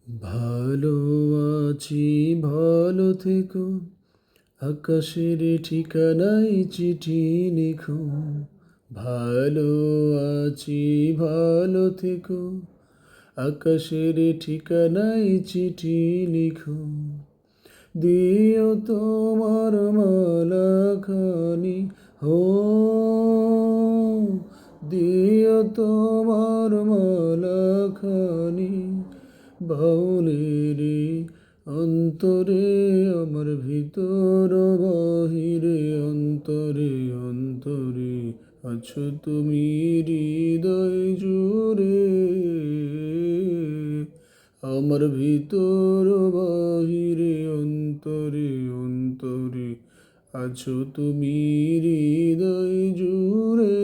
ভালো আছি, ভালো থেকো, আকাশের ঠিকানায় চিঠি লিখো। ভালো আছি, ভালো থেকো, আকাশের ঠিকানায় চিঠি লিখো। দিও তোমার মালাখানি, হো দিও তোমার মালাখানি, বাউলের অন্তরে, আমার ভিতর বাহিরে, অন্তরে অন্তরে আছো তুমি হৃদয় জুড়ে। আমার ভিতর বাহিরে, অন্তরে অন্তরে আছো তুমি হৃদয় জুড়ে।